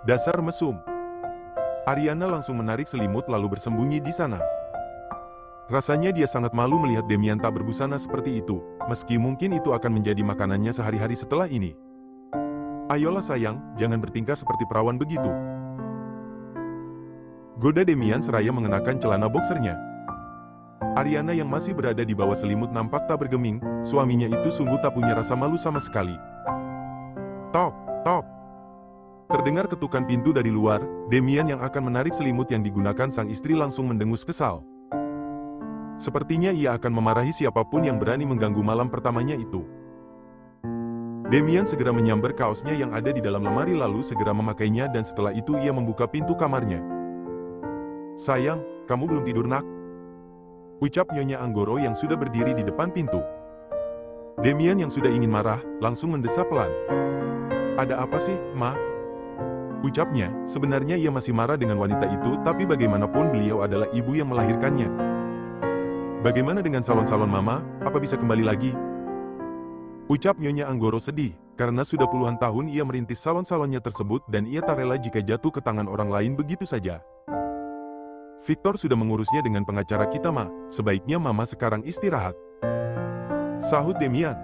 Dasar mesum. Ariana langsung menarik selimut lalu bersembunyi di sana. Rasanya dia sangat malu melihat Demian tak berbusana seperti itu, meski mungkin itu akan menjadi makanannya sehari-hari setelah ini. Ayolah sayang, jangan bertingkah seperti perawan begitu. Goda Demian seraya mengenakan celana boxernya. Ariana yang masih berada di bawah selimut nampak tak bergeming, suaminya itu sungguh tak punya rasa malu sama sekali. Tok, tok. Terdengar ketukan pintu dari luar, Demian yang akan menarik selimut yang digunakan sang istri langsung mendengus kesal. Sepertinya ia akan memarahi siapapun yang berani mengganggu malam pertamanya itu. Demian segera menyambar kaosnya yang ada di dalam lemari lalu segera memakainya dan setelah itu ia membuka pintu kamarnya. Sayang, kamu belum tidur nak? Ucap Nyonya Anggoro yang sudah berdiri di depan pintu. Demian yang sudah ingin marah, langsung mendesah pelan. Ada apa sih, Ma? Ucapnya, sebenarnya ia masih marah dengan wanita itu, tapi bagaimanapun beliau adalah ibu yang melahirkannya. Bagaimana dengan salon-salon mama, apa bisa kembali lagi? Ucap Nyonya Anggoro sedih, karena sudah puluhan tahun ia merintis salon-salonnya tersebut dan ia tak rela jika jatuh ke tangan orang lain begitu saja. Victor sudah mengurusnya dengan pengacara kita Ma, sebaiknya mama sekarang istirahat. Sahut Demian.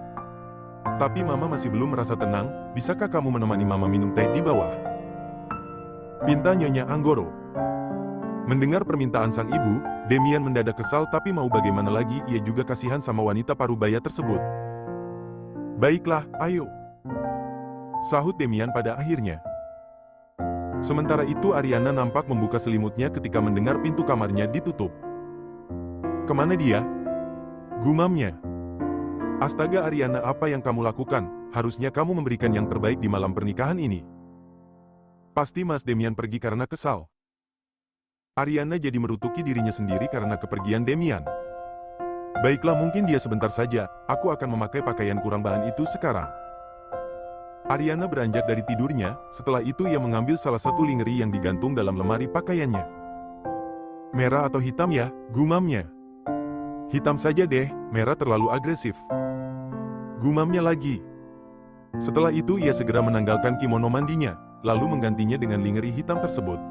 Tapi mama masih belum merasa tenang, bisakah kamu menemani mama minum teh di bawah? Pinta Nyonya Anggoro. Mendengar permintaan sang ibu, Demian mendadak kesal tapi mau bagaimana lagi ia juga kasihan sama wanita parubaya tersebut. Baiklah, ayo. Sahut Demian pada akhirnya. Sementara itu Ariana nampak membuka selimutnya ketika mendengar pintu kamarnya ditutup. Kemana dia? Gumamnya. Astaga Ariana, apa yang kamu lakukan? Harusnya kamu memberikan yang terbaik di malam pernikahan ini. Pasti Mas Demian pergi karena kesal. Ariana jadi merutuki dirinya sendiri karena kepergian Demian. Baiklah mungkin dia sebentar saja, aku akan memakai pakaian kurang bahan itu sekarang. Ariana beranjak dari tidurnya, setelah itu ia mengambil salah satu lingerie yang digantung dalam lemari pakaiannya. Merah atau hitam ya, gumamnya. Hitam saja deh, merah terlalu agresif. Gumamnya lagi. Setelah itu ia segera menanggalkan kimono mandinya, lalu menggantinya dengan lingerie hitam tersebut.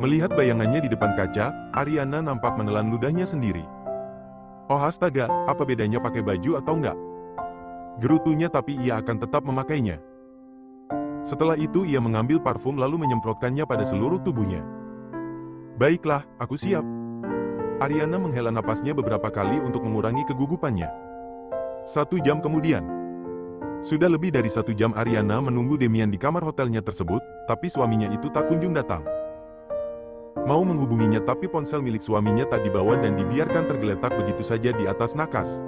Melihat bayangannya di depan kaca, Ariana nampak menelan ludahnya sendiri. Oh astaga, apa bedanya pakai baju atau enggak? Gerutunya tapi ia akan tetap memakainya. Setelah itu ia mengambil parfum lalu menyemprotkannya pada seluruh tubuhnya. Baiklah, aku siap. Ariana menghela napasnya beberapa kali untuk mengurangi kegugupannya. 1 jam kemudian. Sudah lebih dari 1 jam Ariana menunggu Demian di kamar hotelnya tersebut, tapi suaminya itu tak kunjung datang. Mau menghubunginya tapi ponsel milik suaminya tak dibawa dan dibiarkan tergeletak begitu saja di atas nakas.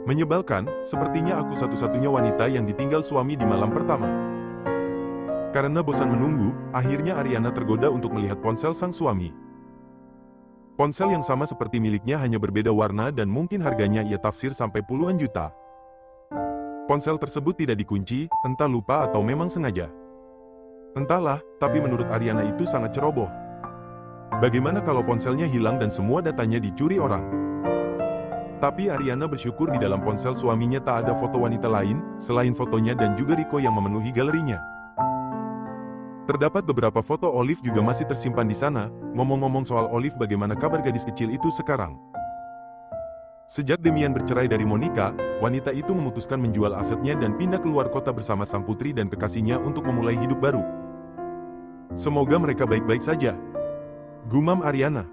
Menyebalkan, sepertinya aku satu-satunya wanita yang ditinggal suami di malam pertama. Karena bosan menunggu, akhirnya Ariana tergoda untuk melihat ponsel sang suami. Ponsel yang sama seperti miliknya hanya berbeda warna dan mungkin harganya ia tafsir sampai puluhan juta. Ponsel tersebut tidak dikunci, entah lupa atau memang sengaja. Entahlah, tapi menurut Ariana itu sangat ceroboh. Bagaimana kalau ponselnya hilang dan semua datanya dicuri orang? Tapi Ariana bersyukur di dalam ponsel suaminya tak ada foto wanita lain, selain fotonya dan juga Rico yang memenuhi galerinya. Terdapat beberapa foto Olive juga masih tersimpan di sana. Ngomong-ngomong soal Olive, bagaimana kabar gadis kecil itu sekarang? Sejak Demian bercerai dari Monica, wanita itu memutuskan menjual asetnya dan pindah keluar kota bersama sang putri dan kekasihnya untuk memulai hidup baru. Semoga mereka baik-baik saja. Gumam Ariana.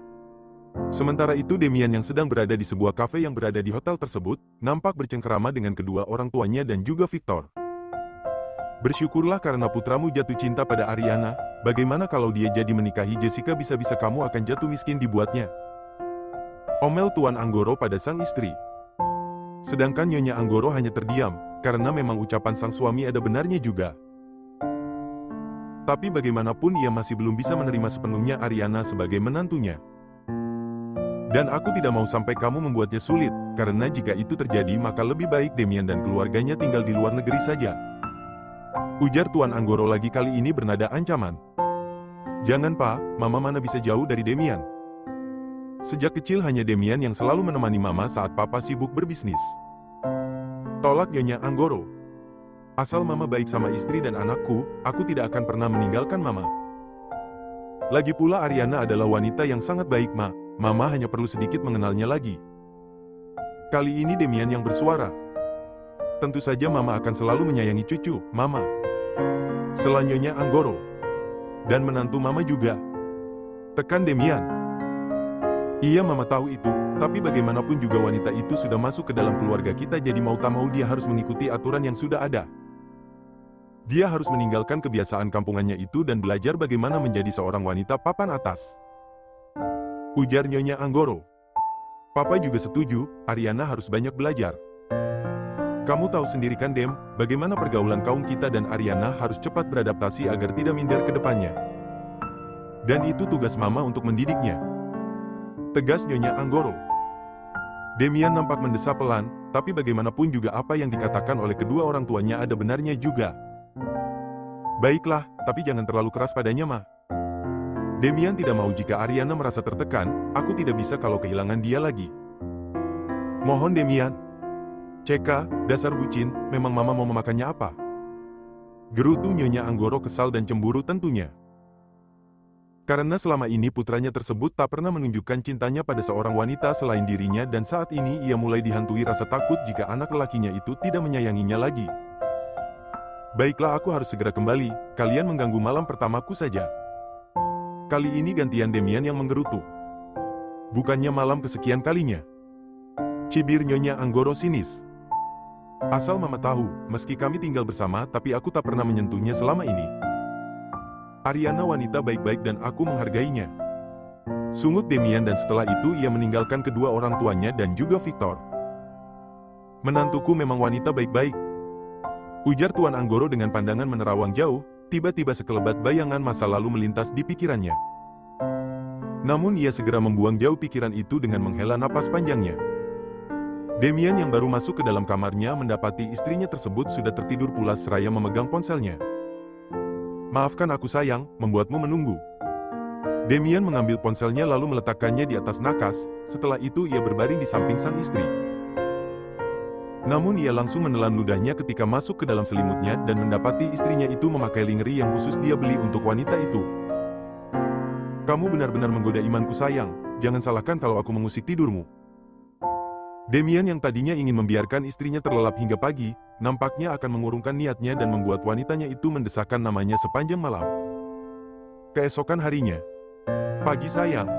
Sementara itu Demian yang sedang berada di sebuah kafe yang berada di hotel tersebut, nampak bercengkerama dengan kedua orang tuanya dan juga Victor. Bersyukurlah karena putramu jatuh cinta pada Ariana, bagaimana kalau dia jadi menikahi Jessica, bisa-bisa kamu akan jatuh miskin dibuatnya. Omel Tuan Anggoro pada sang istri. Sedangkan Nyonya Anggoro hanya terdiam, karena memang ucapan sang suami ada benarnya juga. Tapi bagaimanapun ia masih belum bisa menerima sepenuhnya Ariana sebagai menantunya. Dan aku tidak mau sampai kamu membuatnya sulit, karena jika itu terjadi maka lebih baik Demian dan keluarganya tinggal di luar negeri saja. Ujar Tuan Anggoro lagi, kali ini bernada ancaman. Jangan Pak, Mama mana bisa jauh dari Demian. Sejak kecil hanya Demian yang selalu menemani Mama saat Papa sibuk berbisnis. Tolak Nyonya Anggoro. Asal Mama baik sama istri dan anakku, aku tidak akan pernah meninggalkan Mama. Lagi pula Ariana adalah wanita yang sangat baik, Ma. Mama hanya perlu sedikit mengenalnya lagi. Kali ini Demian yang bersuara. Tentu saja Mama akan selalu menyayangi cucu, Mama. Selanjutnya Anggoro. Dan menantu Mama juga. Tekan Demian. Iya, Mama tahu itu, tapi bagaimanapun juga wanita itu sudah masuk ke dalam keluarga kita, jadi mau tak mau dia harus mengikuti aturan yang sudah ada. Dia harus meninggalkan kebiasaan kampungannya itu dan belajar bagaimana menjadi seorang wanita papan atas. Ujar Nyonya Anggoro. Papa juga setuju, Ariana harus banyak belajar. Kamu tahu sendiri kan, Dem, bagaimana pergaulan kaum kita, dan Ariana harus cepat beradaptasi agar tidak minder ke depannya. Dan itu tugas Mama untuk mendidiknya. Tegas Nyonya Anggoro. Demian nampak mendesak pelan, tapi bagaimanapun juga apa yang dikatakan oleh kedua orang tuanya ada benarnya juga. Baiklah, tapi jangan terlalu keras padanya, Ma. Demian tidak mau jika Ariana merasa tertekan, aku tidak bisa kalau kehilangan dia lagi. Mohon Demian. Ceka, dasar bucin, memang Mama mau memakannya apa? Gerutu Nyonya Anggoro kesal dan cemburu tentunya. Karena selama ini putranya tersebut tak pernah menunjukkan cintanya pada seorang wanita selain dirinya, dan saat ini ia mulai dihantui rasa takut jika anak lelakinya itu tidak menyayanginya lagi. Baiklah, aku harus segera kembali, kalian mengganggu malam pertamaku saja. Kali ini gantian Demian yang menggerutu. Bukannya malam kesekian kalinya. Cibir Nyonya Anggoro sinis. Asal Mama tahu, meski kami tinggal bersama, tapi aku tak pernah menyentuhnya selama ini. Ariana wanita baik-baik dan aku menghargainya. Sungut Demian, dan setelah itu ia meninggalkan kedua orang tuanya dan juga Victor. Menantuku memang wanita baik-baik. Ujar Tuan Anggoro dengan pandangan menerawang jauh, tiba-tiba sekelebat bayangan masa lalu melintas di pikirannya. Namun ia segera membuang jauh pikiran itu dengan menghela napas panjangnya. Demian yang baru masuk ke dalam kamarnya mendapati istrinya tersebut sudah tertidur pulas seraya memegang ponselnya. Maafkan aku sayang, membuatmu menunggu. Demian mengambil ponselnya lalu meletakkannya di atas nakas, setelah itu ia berbaring di samping sang istri. Namun ia langsung menelan ludahnya ketika masuk ke dalam selimutnya dan mendapati istrinya itu memakai lingerie yang khusus dia beli untuk wanita itu. Kamu benar-benar menggoda imanku sayang, jangan salahkan kalau aku mengusik tidurmu. Demian yang tadinya ingin membiarkan istrinya terlelap hingga pagi, nampaknya akan mengurungkan niatnya dan membuat wanitanya itu mendesakkan namanya sepanjang malam. Keesokan harinya. Pagi sayang.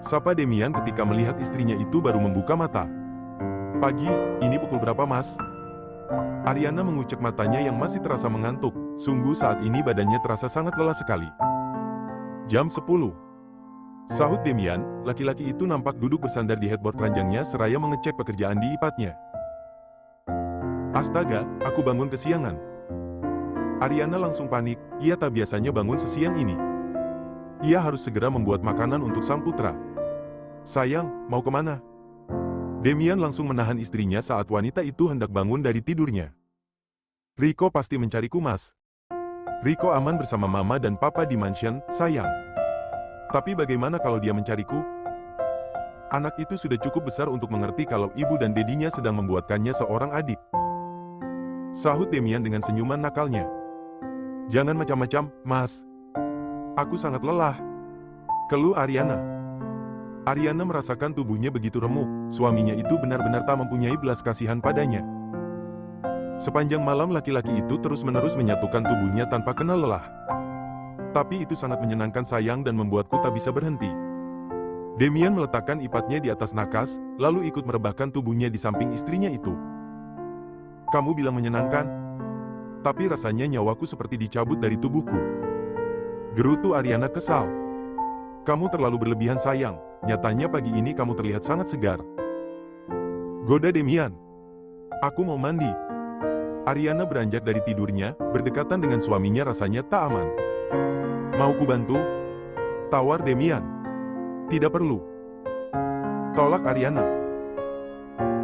Sapa Demian ketika melihat istrinya itu baru membuka mata. Pagi, ini pukul berapa, Mas? Ariana mengucek matanya yang masih terasa mengantuk, sungguh saat ini badannya terasa sangat lelah sekali. Jam 10. Sahut Demian, laki-laki itu nampak duduk bersandar di headboard ranjangnya seraya mengecek pekerjaan di ipatnya. Astaga, aku bangun kesiangan. Ariana langsung panik, ia tak biasanya bangun sesiang ini. Ia harus segera membuat makanan untuk sang putra. Sayang, mau kemana? Demian langsung menahan istrinya saat wanita itu hendak bangun dari tidurnya. Riko pasti mencariku, Mas. Riko aman bersama Mama dan Papa di mansion, sayang. Tapi bagaimana kalau dia mencariku? Anak itu sudah cukup besar untuk mengerti kalau ibu dan dedinya sedang membuatkannya seorang adik. Sahut Demian dengan senyuman nakalnya. Jangan macam-macam, Mas. Aku sangat lelah. Keluh Ariana. Ariana merasakan tubuhnya begitu remuk, suaminya itu benar-benar tak mempunyai belas kasihan padanya. Sepanjang malam laki-laki itu terus-menerus menyatukan tubuhnya tanpa kenal lelah. Tapi itu sangat menyenangkan sayang dan membuatku tak bisa berhenti. Demian meletakkan ipatnya di atas nakas, lalu ikut merebahkan tubuhnya di samping istrinya itu. Kamu bilang menyenangkan? Tapi rasanya nyawaku seperti dicabut dari tubuhku. Gerutu Ariana kesal. Kamu terlalu berlebihan sayang, nyatanya pagi ini kamu terlihat sangat segar. Goda Demian. Aku mau mandi. Ariana beranjak dari tidurnya, berdekatan dengan suaminya rasanya tak aman. Mau ku bantu? Tawar Demian. Tidak perlu. Tolak Ariana.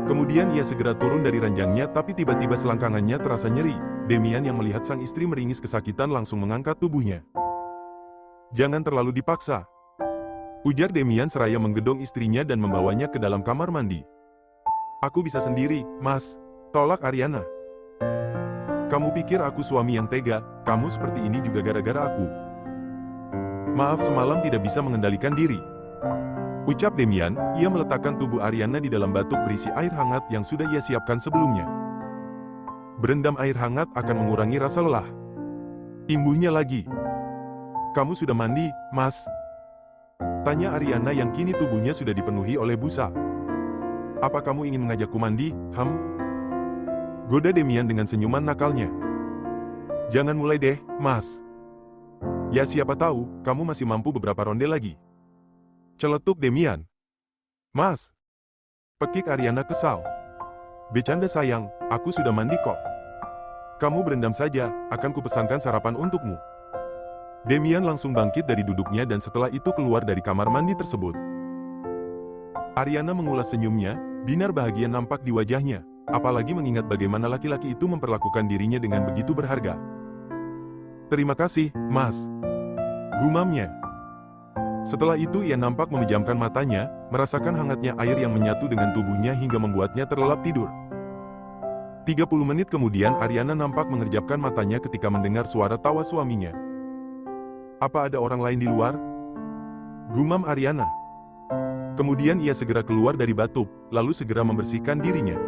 Kemudian ia segera turun dari ranjangnya, tapi tiba-tiba selangkangannya terasa nyeri. Demian yang melihat sang istri meringis kesakitan langsung mengangkat tubuhnya. Jangan terlalu dipaksa. Ujar Demian seraya menggedong istrinya dan membawanya ke dalam kamar mandi. Aku bisa sendiri, Mas. Tolak Ariana. Kamu pikir aku suami yang tega? Kamu seperti ini juga gara-gara aku. Maaf semalam tidak bisa mengendalikan diri. Ucap Demian, ia meletakkan tubuh Ariana di dalam batuk berisi air hangat yang sudah ia siapkan sebelumnya. Berendam air hangat akan mengurangi rasa lelah. Imbuhnya lagi. Kamu sudah mandi, Mas? Tanya Ariana yang kini tubuhnya sudah dipenuhi oleh busa. Apa kamu ingin mengajakku mandi, Goda Demian dengan senyuman nakalnya. Jangan mulai deh, Mas. Ya siapa tahu, kamu masih mampu beberapa ronde lagi. Celetuk Demian. Mas. Pekik Ariana kesal. Bercanda sayang, aku sudah mandi kok. Kamu berendam saja, akan kupesankan sarapan untukmu. Demian langsung bangkit dari duduknya dan setelah itu keluar dari kamar mandi tersebut. Ariana mengulas senyumnya, binar bahagia nampak di wajahnya, apalagi mengingat bagaimana laki-laki itu memperlakukan dirinya dengan begitu berharga. Terima kasih, Mas. Gumamnya. Setelah itu ia nampak memejamkan matanya, merasakan hangatnya air yang menyatu dengan tubuhnya hingga membuatnya terlelap tidur. 30 menit kemudian Ariana nampak mengerjapkan matanya ketika mendengar suara tawa suaminya. Apa ada orang lain di luar? Gumam Ariana. Kemudian ia segera keluar dari batub, lalu segera membersihkan dirinya.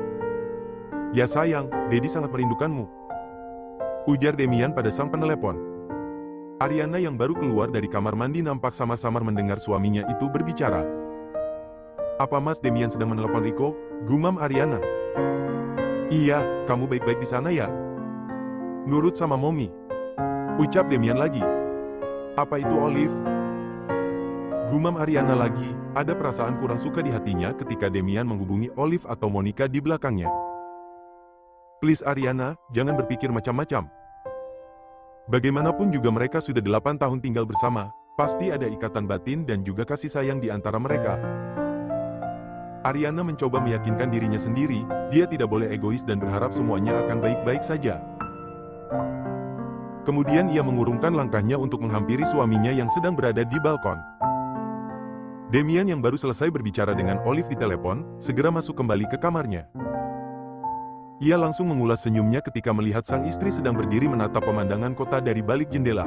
Ya sayang, Dedi sangat merindukanmu. Ujar Demian pada sang penelepon. Ariana yang baru keluar dari kamar mandi nampak samar-samar mendengar suaminya itu berbicara. Apa Mas Demian sedang menelepon Riko? Gumam Ariana. Iya, kamu baik-baik di sana ya? Nurut sama Momi. Ucap Demian lagi. Apa itu Olive? Gumam Ariana lagi, ada perasaan kurang suka di hatinya ketika Demian menghubungi Olive atau Monica di belakangnya. Please Ariana, jangan berpikir macam-macam. Bagaimanapun juga mereka sudah 8 tahun tinggal bersama, pasti ada ikatan batin dan juga kasih sayang di antara mereka. Ariana mencoba meyakinkan dirinya sendiri, dia tidak boleh egois dan berharap semuanya akan baik-baik saja. Kemudian ia mengurungkan langkahnya untuk menghampiri suaminya yang sedang berada di balkon. Demian yang baru selesai berbicara dengan Olive di telepon, segera masuk kembali ke kamarnya. Ia langsung mengulas senyumnya ketika melihat sang istri sedang berdiri menatap pemandangan kota dari balik jendela.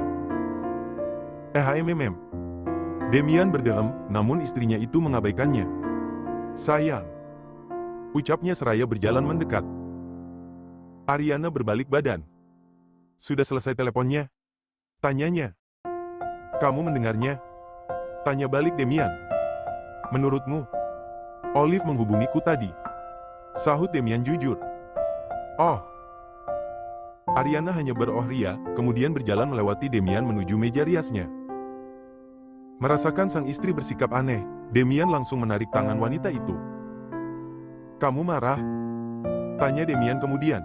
Demian berdehem, namun istrinya itu mengabaikannya. Sayang. Ucapnya seraya berjalan mendekat. Ariana berbalik badan. Sudah selesai teleponnya? Tanyanya. Kamu mendengarnya? Tanya balik Demian. Menurutmu? Olive menghubungiku tadi. Sahut Demian jujur. Oh. Ariana hanya beroh ria, kemudian berjalan melewati Demian menuju meja riasnya. Merasakan sang istri bersikap aneh, Demian langsung menarik tangan wanita itu. Kamu marah? Tanya Demian kemudian.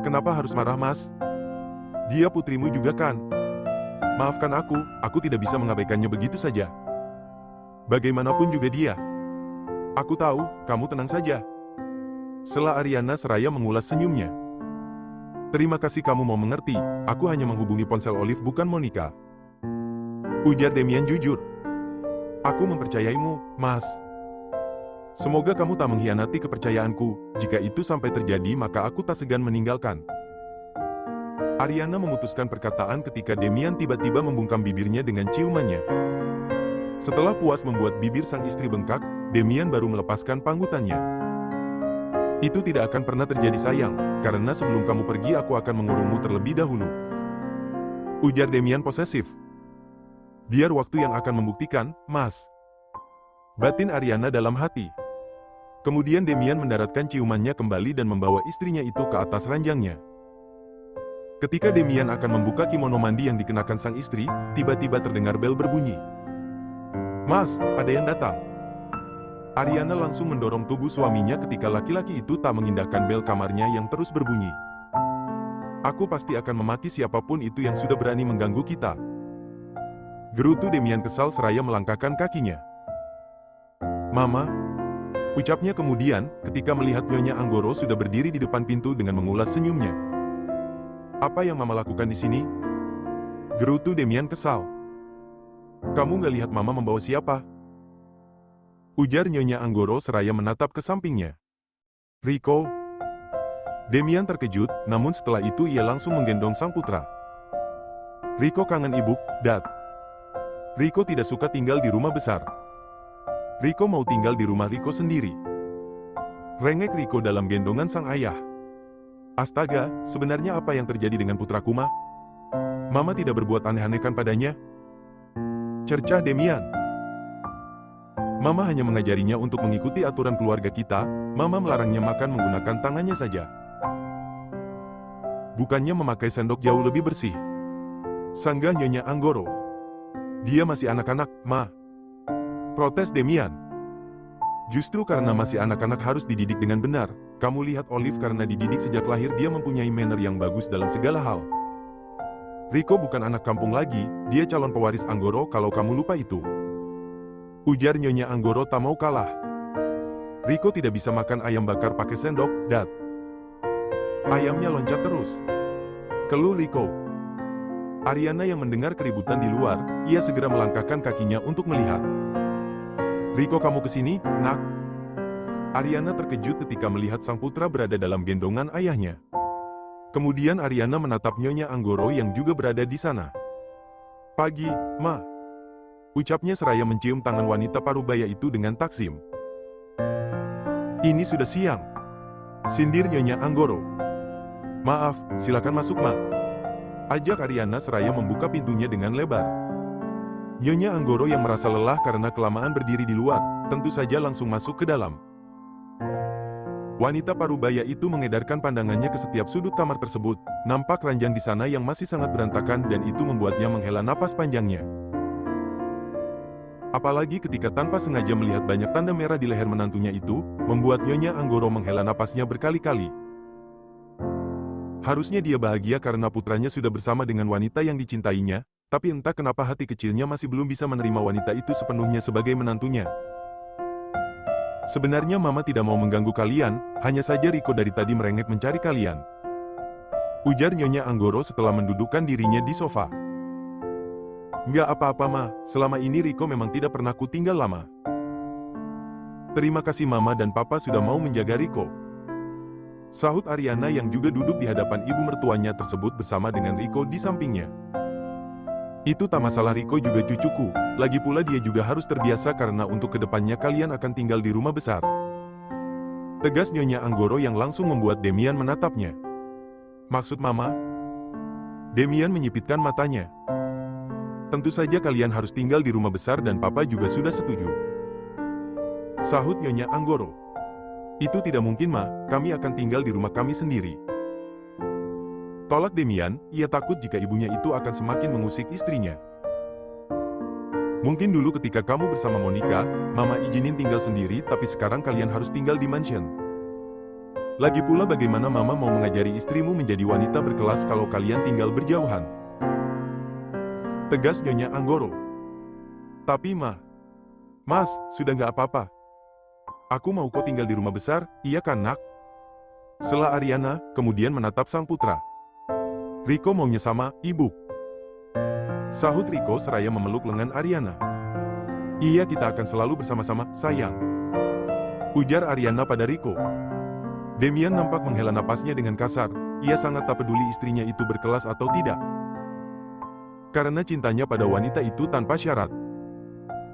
Kenapa harus marah, Mas? Dia putrimu juga kan? Maafkan aku tidak bisa mengabaikannya begitu saja. Bagaimanapun juga dia. Aku tahu, kamu tenang saja. Sela Ariana seraya mengulas senyumnya. Terima kasih kamu mau mengerti, aku hanya menghubungi ponsel Olive bukan Monica. Ujar Demian jujur. Aku mempercayaimu, Mas. Semoga kamu tak mengkhianati kepercayaanku, jika itu sampai terjadi maka aku tak segan meninggalkan. Ariana memutuskan perkataan ketika Demian tiba-tiba membungkam bibirnya dengan ciumannya. Setelah puas membuat bibir sang istri bengkak, Demian baru melepaskan panggutannya. Itu tidak akan pernah terjadi sayang, karena sebelum kamu pergi aku akan mengurungmu terlebih dahulu. Ujar Demian posesif. Biar waktu yang akan membuktikan, Mas. Batin Ariana dalam hati. Kemudian Demian mendaratkan ciumannya kembali dan membawa istrinya itu ke atas ranjangnya. Ketika Demian akan membuka kimono mandi yang dikenakan sang istri, tiba-tiba terdengar bel berbunyi. Mas, ada yang datang. Ariana langsung mendorong tubuh suaminya ketika laki-laki itu tak mengindahkan bel kamarnya yang terus berbunyi. Aku pasti akan memaki siapapun itu yang sudah berani mengganggu kita. Gerutu Demian kesal seraya melangkahkan kakinya. Mama, ucapnya kemudian, ketika melihat Nyonya Anggoro sudah berdiri di depan pintu dengan mengulas senyumnya. Apa yang Mama lakukan di sini? Gerutu Demian kesal. Kamu nggak lihat Mama membawa siapa? Ujar Nyonya Anggoro seraya menatap ke sampingnya. Riko. Demian terkejut, namun setelah itu ia langsung menggendong sang putra. Rico kangen ibu, Dad. Rico tidak suka tinggal di rumah besar. Rico mau tinggal di rumah Rico sendiri. Rengek Rico dalam gendongan sang ayah. Astaga, sebenarnya apa yang terjadi dengan putraku, Ma? Mama tidak berbuat aneh-aneh kan padanya? Cercah Demian. Mama hanya mengajarinya untuk mengikuti aturan keluarga kita. Mama melarangnya makan menggunakan tangannya saja. Bukannya memakai sendok jauh lebih bersih. Sanggah Nyonya Anggoro. Dia masih anak-anak, Ma. Protes Demian. Justru karena masih anak-anak harus dididik dengan benar. Kamu lihat Olive, karena dididik sejak lahir dia mempunyai manner yang bagus dalam segala hal. Rico bukan anak kampung lagi, dia calon pewaris Anggoro kalau kamu lupa itu. Ujar Nyonya Anggoro tak mau kalah. Rico tidak bisa makan ayam bakar pakai sendok, Dad. Ayamnya loncat terus. Keluh Rico. Ariana yang mendengar keributan di luar, ia segera melangkahkan kakinya untuk melihat. Rico, kamu kesini, Nak? Ariana terkejut ketika melihat sang putra berada dalam gendongan ayahnya. Kemudian Ariana menatap Nyonya Anggoro yang juga berada di sana. Pagi, Ma. Ucapnya seraya mencium tangan wanita parubaya itu dengan taksim. Ini sudah siang. Sindir Nyonya Anggoro. Maaf, silakan masuk, Ma. Ajak Ariana seraya membuka pintunya dengan lebar. Nyonya Anggoro yang merasa lelah karena kelamaan berdiri di luar, tentu saja langsung masuk ke dalam. Wanita parubaya itu mengedarkan pandangannya ke setiap sudut kamar tersebut. Nampak ranjang di sana yang masih sangat berantakan dan itu membuatnya menghela napas panjangnya. Apalagi ketika tanpa sengaja melihat banyak tanda merah di leher menantunya itu, membuat Nyonya Anggoro menghela napasnya berkali-kali. Harusnya dia bahagia karena putranya sudah bersama dengan wanita yang dicintainya, tapi entah kenapa hati kecilnya masih belum bisa menerima wanita itu sepenuhnya sebagai menantunya. Sebenarnya Mama tidak mau mengganggu kalian, hanya saja Rico dari tadi merengek mencari kalian. Ujar Nyonya Anggoro setelah mendudukkan dirinya di sofa. Nggak apa-apa, Ma, selama ini Rico memang tidak pernah ku tinggal lama. Terima kasih Mama dan Papa sudah mau menjaga Rico. Sahut Ariana yang juga duduk di hadapan ibu mertuanya tersebut bersama dengan Rico di sampingnya. Itu tak masalah, Rico juga cucuku, lagi pula dia juga harus terbiasa karena untuk kedepannya kalian akan tinggal di rumah besar. Tegas Nyonya Anggoro yang langsung membuat Demian menatapnya. Maksud Mama? Demian menyipitkan matanya. Tentu saja kalian harus tinggal di rumah besar dan Papa juga sudah setuju. Sahut Nyonya Anggoro. Itu tidak mungkin, Ma, kami akan tinggal di rumah kami sendiri. Tolak Demian, ia takut jika ibunya itu akan semakin mengusik istrinya. Mungkin dulu ketika kamu bersama Monica, Mama izinin tinggal sendiri tapi sekarang kalian harus tinggal di mansion. Lagi pula bagaimana Mama mau mengajari istrimu menjadi wanita berkelas kalau kalian tinggal berjauhan? Tegas Nyonya Anggoro. Tapi Mas, sudah nggak apa-apa. Aku mau kok tinggal di rumah besar, iya kan Nak? Sela Ariana, kemudian menatap sang putra. Rico maunya sama, Ibu. Sahut Rico seraya memeluk lengan Ariana. Iya, kita akan selalu bersama-sama, sayang. Ujar Ariana pada Rico. Demian nampak menghela napasnya dengan kasar, ia sangat tak peduli istrinya itu berkelas atau tidak. Karena cintanya pada wanita itu tanpa syarat.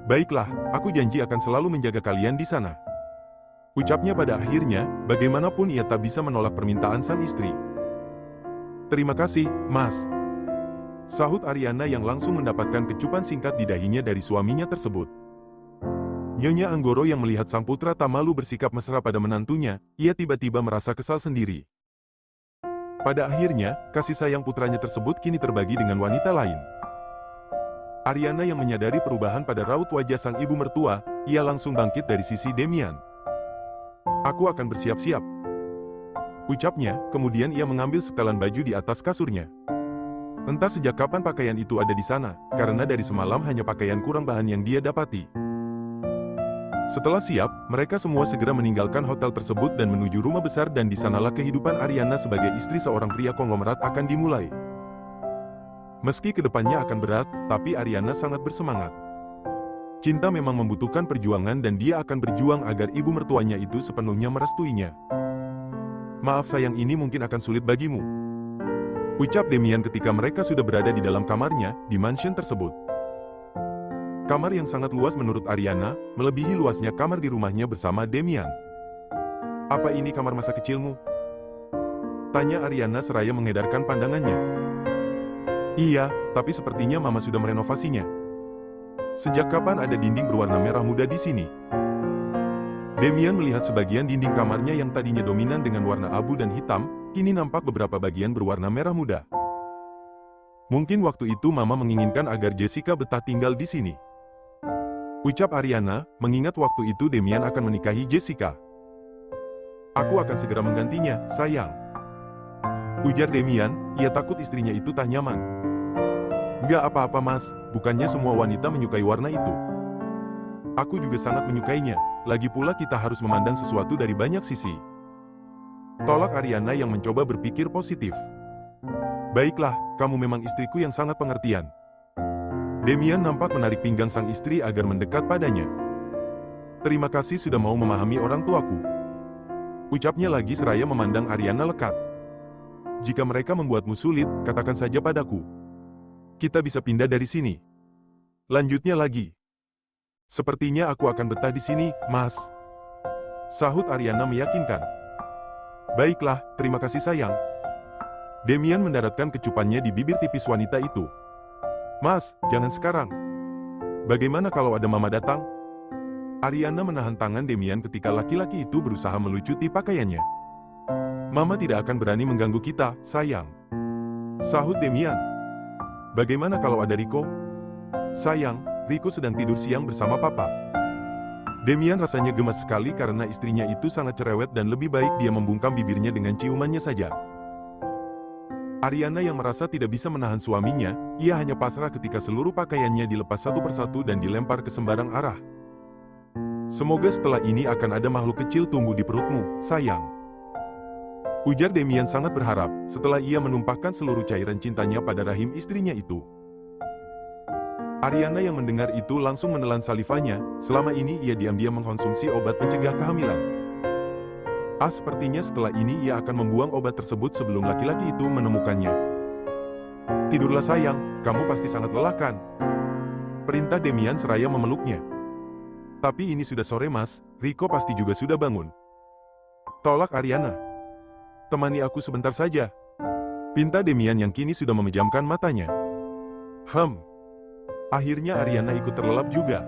Baiklah, aku janji akan selalu menjaga kalian di sana. Ucapnya pada akhirnya, bagaimanapun ia tak bisa menolak permintaan sang istri. Terima kasih, Mas. Sahut Ariana yang langsung mendapatkan kecupan singkat di dahinya dari suaminya tersebut. Nyonya Anggoro yang melihat sang putra tak malu bersikap mesra pada menantunya, ia tiba-tiba merasa kesal sendiri. Pada akhirnya, kasih sayang putranya tersebut kini terbagi dengan wanita lain. Ariana yang menyadari perubahan pada raut wajah sang ibu mertua, ia langsung bangkit dari sisi Demian. Aku akan bersiap-siap. Ucapnya, kemudian ia mengambil setelan baju di atas kasurnya. Entah sejak kapan pakaian itu ada di sana, karena dari semalam hanya pakaian kurang bahan yang dia dapati. Setelah siap, mereka semua segera meninggalkan hotel tersebut dan menuju rumah besar dan di sanalah kehidupan Ariana sebagai istri seorang pria konglomerat akan dimulai. Meski kedepannya akan berat, tapi Ariana sangat bersemangat. Cinta memang membutuhkan perjuangan dan dia akan berjuang agar ibu mertuanya itu sepenuhnya merestuinya. Maaf sayang, ini mungkin akan sulit bagimu. Ucap Demian ketika mereka sudah berada di dalam kamarnya, di mansion tersebut. Kamar yang sangat luas menurut Ariana, melebihi luasnya kamar di rumahnya bersama Demian. Apa ini kamar masa kecilmu? Tanya Ariana seraya mengedarkan pandangannya. Iya, tapi sepertinya Mama sudah merenovasinya. Sejak kapan ada dinding berwarna merah muda di sini? Demian melihat sebagian dinding kamarnya yang tadinya dominan dengan warna abu dan hitam, kini nampak beberapa bagian berwarna merah muda. Mungkin waktu itu Mama menginginkan agar Jessica betah tinggal di sini. Ucap Ariana, mengingat waktu itu Demian akan menikahi Jessica. Aku akan segera menggantinya, sayang. Ujar Demian, ia takut istrinya itu tak nyaman. Enggak apa-apa mas, bukannya semua wanita menyukai warna itu. Aku juga sangat menyukainya, lagi pula kita harus memandang sesuatu dari banyak sisi. Tolak Ariana yang mencoba berpikir positif. Baiklah, kamu memang istriku yang sangat pengertian. Demian nampak menarik pinggang sang istri agar mendekat padanya. Terima kasih sudah mau memahami orang tuaku. Ucapnya lagi seraya memandang Ariana lekat. Jika mereka membuatmu sulit, katakan saja padaku. Kita bisa pindah dari sini. Lanjutnya lagi. Sepertinya aku akan betah di sini, Mas. Sahut Ariana meyakinkan. Baiklah, terima kasih sayang. Demian mendaratkan kecupannya di bibir tipis wanita itu. Mas, jangan sekarang. Bagaimana kalau ada Mama datang? Ariana menahan tangan Demian ketika laki-laki itu berusaha melucuti pakaiannya. Mama tidak akan berani mengganggu kita, sayang. Sahut Demian. Bagaimana kalau ada Rico? Sayang, Rico sedang tidur siang bersama Papa. Demian rasanya gemas sekali karena istrinya itu sangat cerewet dan lebih baik dia membungkam bibirnya dengan ciumannya saja. Ariana yang merasa tidak bisa menahan suaminya, ia hanya pasrah ketika seluruh pakaiannya dilepas satu persatu dan dilempar ke sembarang arah. Semoga setelah ini akan ada makhluk kecil tumbuh di perutmu, sayang. Ujar Demian sangat berharap, setelah ia menumpahkan seluruh cairan cintanya pada rahim istrinya itu. Ariana yang mendengar itu langsung menelan salivanya, selama ini ia diam-diam mengkonsumsi obat pencegah kehamilan. Sepertinya setelah ini ia akan membuang obat tersebut sebelum laki-laki itu menemukannya. Tidurlah sayang, kamu pasti sangat lelah kan? Perintah Demian seraya memeluknya. Tapi ini sudah sore mas, Rico pasti juga sudah bangun. Tolak Ariana. Temani aku sebentar saja. Pinta Demian yang kini sudah memejamkan matanya. Akhirnya Ariana ikut terlelap juga.